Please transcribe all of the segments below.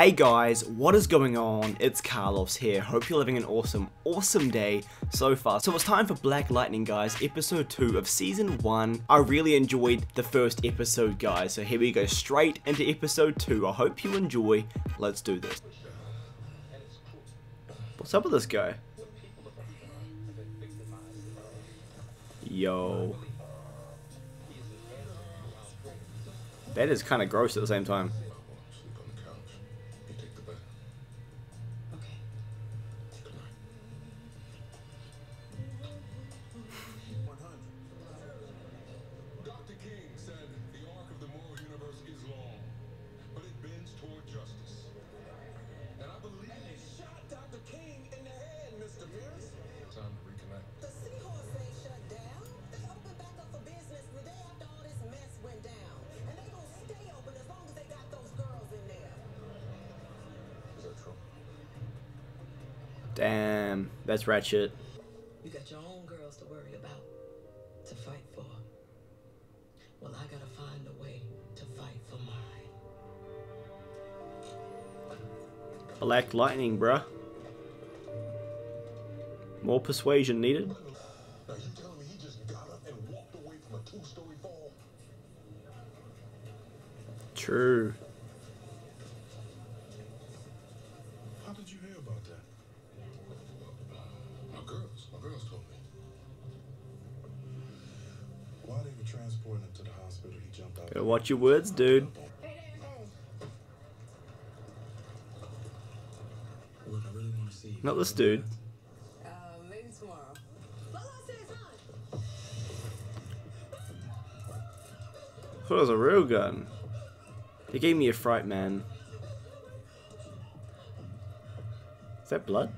Hey guys, what is going on? It's Carlos here. Hope you're living an awesome day so far. So it's time for Black Lightning, guys, episode 2 of season 1. I really enjoyed the first episode, guys, so here we go straight into episode 2. I hope you enjoy. Let's do this. What's up with this guy? Yo. That is kind of gross at the same time. Damn, that's ratchet. You got your own girls to worry about, to fight for. Well, I gotta find a way to fight for mine. Black Lightning, bruh. More persuasion needed. Now you telling me he just got up and walked away from a two-story fall? True. How did you hear about that? My girls told me. While they were transporting him to the hospital, he jumped out. Gotta watch your words, dude. Look, I really want to see you. Not this dude. Maybe tomorrow. I thought it was a real gun. He gave me a fright, man. Is that blood?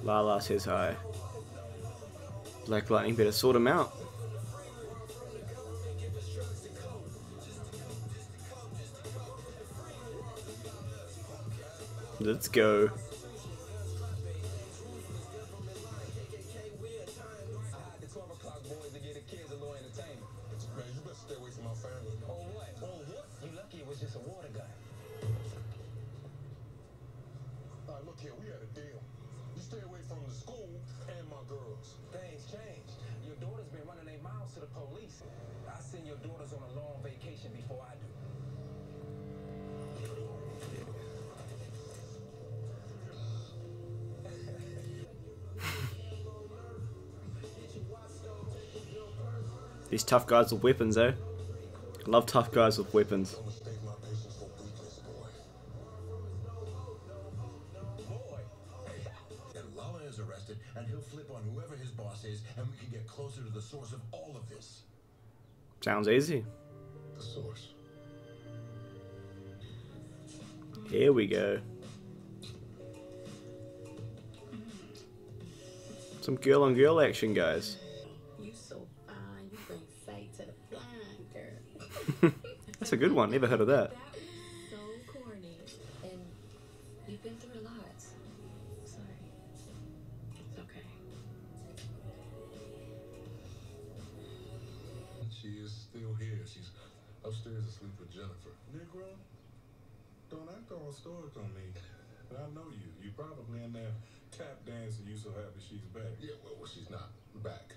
Lala says hi. Black Lightning better sort him out. Let's go. Man, you better stay away from my family. Oh, what? Oh, what? You lucky it was just a water gun. All right, look here, we had a deal. You stay away from the school and my girls. Things changed. Your daughter's been running their mouths to the police. I send your daughters on a long vacation before I do. These tough guys with weapons, eh? I love tough guys with weapons. Don't mistake my patience for weakness, boy. And Lala is arrested, and he'll flip on whoever his boss is, and we can get closer to the source of all of this. Sounds easy. The source. Here we go. Some girl on girl action, guys. You so fine, you bring sight to the blind, girl. That's a good one. Never heard of that. That was so corny. And you've been through a lot. Sorry. It's okay. She is still here. She's upstairs asleep with Jennifer. Negro, don't act all stoic on me. I know you. You probably in there tap dancing. You so happy she's back. Yeah, well, she's not back.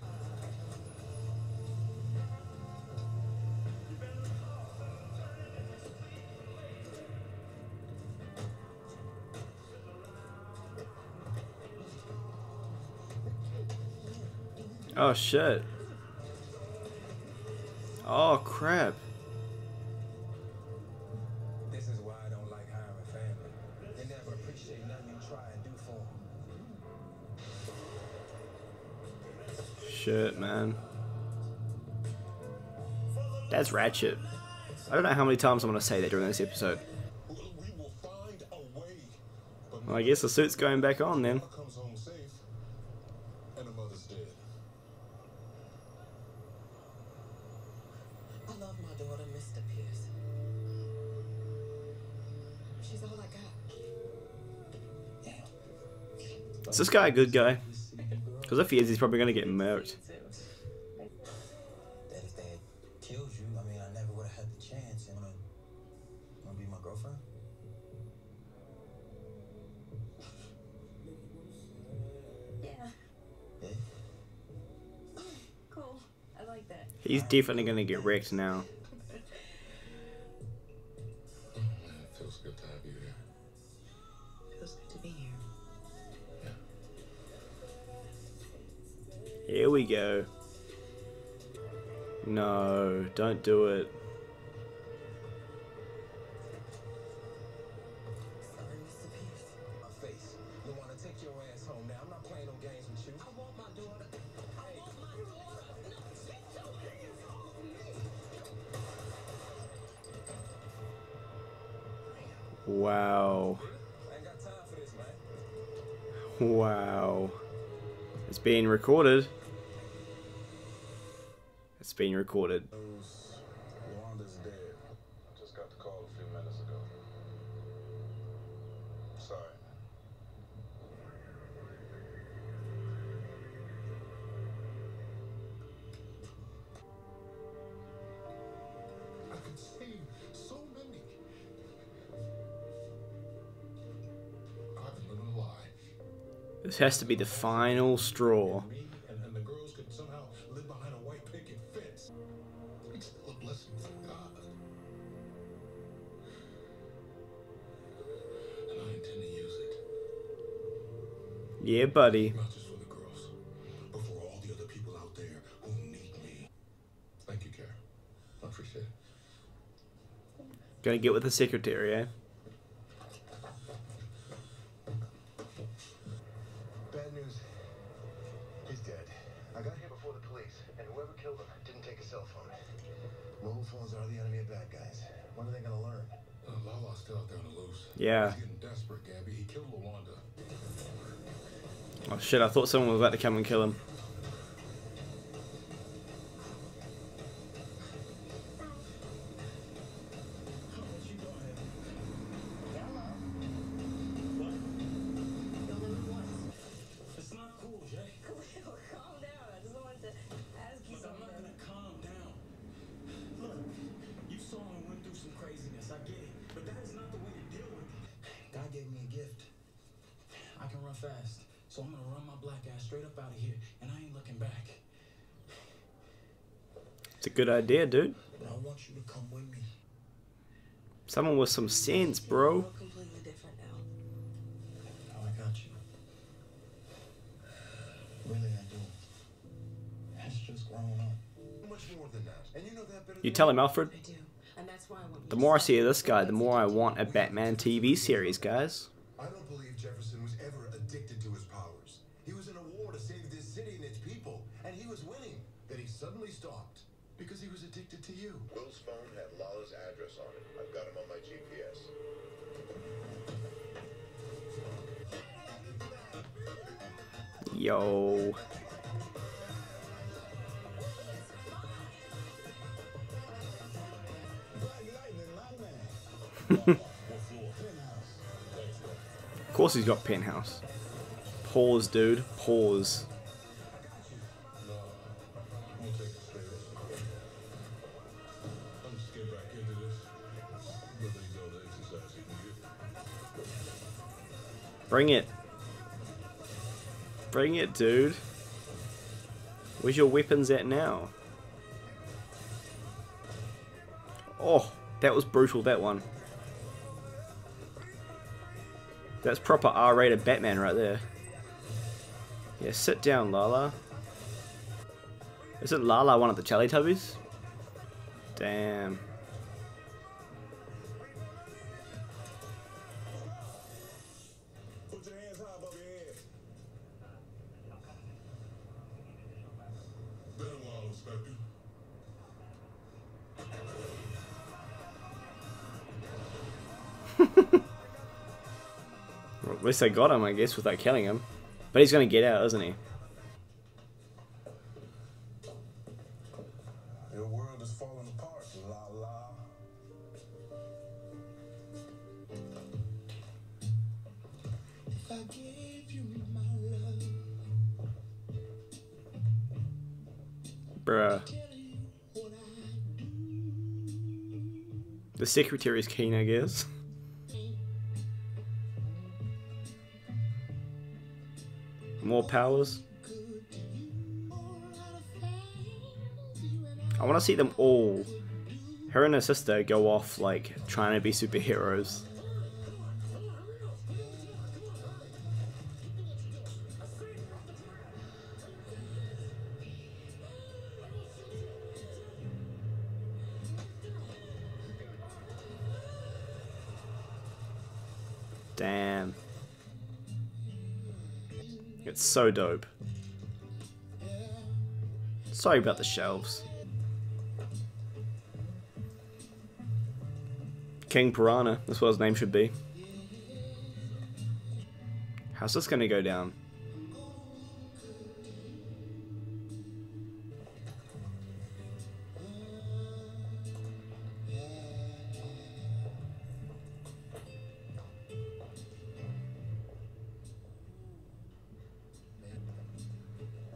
Oh shit. Oh crap. This is why I don't like hiring family. They never appreciate nothing you try and do for them. Shit, man. That's ratchet. I don't know how many times I'm gonna say that during this episode. We will find a way. But Well, I guess the suit's going back on then. Mama comes home safe, and her mother's dead. I love my daughter, Mr. Pierce. She's all I got. Damn. Is this guy a good guy? Because if he is, he's probably gonna get murked. That if they had killed you, I mean, I never would have had the chance. And wanna be my girlfriend? He's definitely gonna get wrecked now. Oh man, it feels good to have you here. Feels good to be here. Here we go. No, don't do it. Sorry, Mr. Pierce. My face. Lawanda, take your ass home now. I'm not playing no games with you. I want my daughter. I want my daughter. No, take your hands off me. Wow. I ain't got time for this, man. Wow. It's being recorded. It's being recorded. Lawanda's dead. I just got the call a few minutes ago. Sorry, man. I could save so many. I've been living a lie. This has to be the final straw. Me and the girls could somehow live behind a white picket fence. It's still a blessing from God. And I intend to use it. Yeah, buddy. Not just for the girls, but for all the other people out there who need me. Thank you, Kara. I appreciate it. Gonna get with the secretary, eh? Bad news. He's dead. I got here before the police, and whoever killed him didn't take a cell phone. Mobile phones are the enemy of bad guys. When are they gonna learn? Lala's still out there on the loose. Yeah. He's getting desperate, Gabby. He killed Lawanda. Oh shit, I thought someone was about to come and kill him. It's not cool, Jay. Calm down. I just wanted to ask you Look, I'm not something. gonna calm down. Look, you saw and went through some craziness. I get it, but that is not the way to deal with it. God gave me a gift. I can run fast, so I'm gonna run my black ass straight up out of here, and I ain't looking back. It's a good idea, dude. But I want you to come with me. Someone with some sense, bro. We're completely different now. Oh, I got you. Really, I do. That's just growing up. Much more than that. And you know that better You than tell him, Alfred. I do. And that's why I want you The to more I stop see of being this guy, the friends more I with want a me. Batman TV series, guys. I don't believe Jefferson was ever addicted to his powers. He was in a war to save this city and its people, and he was winning. Then he suddenly stopped because he was addicted to you. Will's phone had Lala's address on it. I've got him on my GPS. Yo. Of course he's got penthouse. Pause, dude. Pause. No, I'm gonna take the stairs. I'm just getting back into this. But these other exercises you can get. Bring it. Bring it, dude. Where's your weapons at now? Oh, that was brutal, that one. That's proper R-rated Batman right there. Yeah, sit down, Lala. Isn't Lala one of the Teletubbies? Damn. Put your hands high above your head. Been a while, Inspector. Well, at least they got him, I guess, without killing him. But he's gonna get out, isn't he? Your world is falling apart, Lala. If I gave you my love, Bruh. tell you what I do. The secretary's keen, I guess. More powers. I want to see them all, her and her sister, go off like trying to be superheroes. Damn. It's so dope. Sorry about the shelves. King Piranha, that's what his name should be. How's this gonna go down?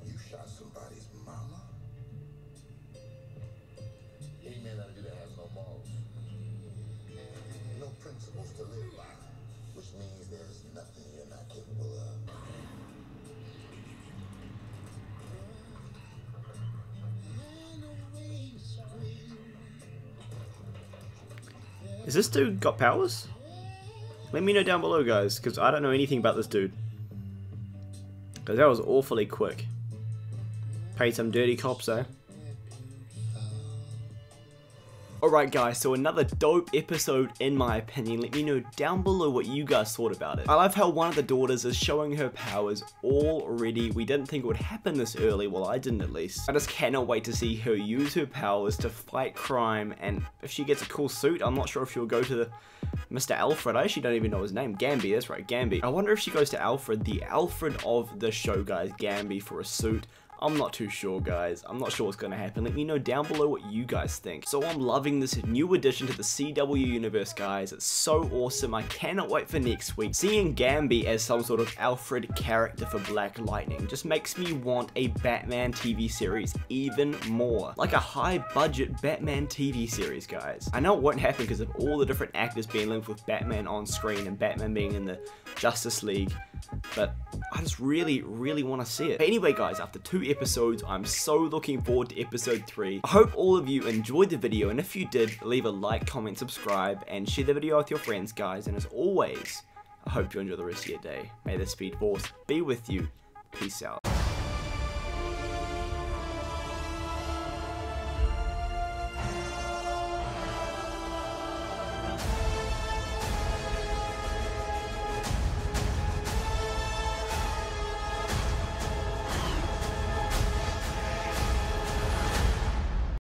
You shot somebody's mama? Any man that'll do that has no morals. No principles to live by. Which means there's nothing you're not capable of. Is this dude got powers? Let me know down below, guys, because I don't know anything about this dude. Because that was awfully quick. Paid some dirty cops, eh? Alright guys, so another dope episode in my opinion. Let me know down below what you guys thought about it. I love how one of the daughters is showing her powers already. We didn't think it would happen this early, well I didn't at least. I just cannot wait to see her use her powers to fight crime, and if she gets a cool suit, I'm not sure if she'll go to the Mr. Alfred. I actually don't even know his name. Gamby, that's right, Gamby. I wonder if she goes to Alfred, the Alfred of the show, guys, Gamby, for a suit. I'm not too sure, guys. I'm not sure what's going to happen. Let me know down below what you guys think. So I'm loving this new addition to the CW universe, guys. It's so awesome. I cannot wait for next week. Seeing Gamby as some sort of Alfred character for Black Lightning just makes me want a Batman TV series even more. Like a high-budget Batman TV series, guys. I know it won't happen because of all the different actors being linked with Batman on screen and Batman being in the Justice League, but I just really want to see it. But anyway, guys, after 2 episodes, I'm so looking forward to episode 3. I hope all of you enjoyed the video, and if you did, leave a like, comment, subscribe, and share the video with your friends, guys. And as always, I hope you enjoy the rest of your day. May the Speed Force be with you. Peace out.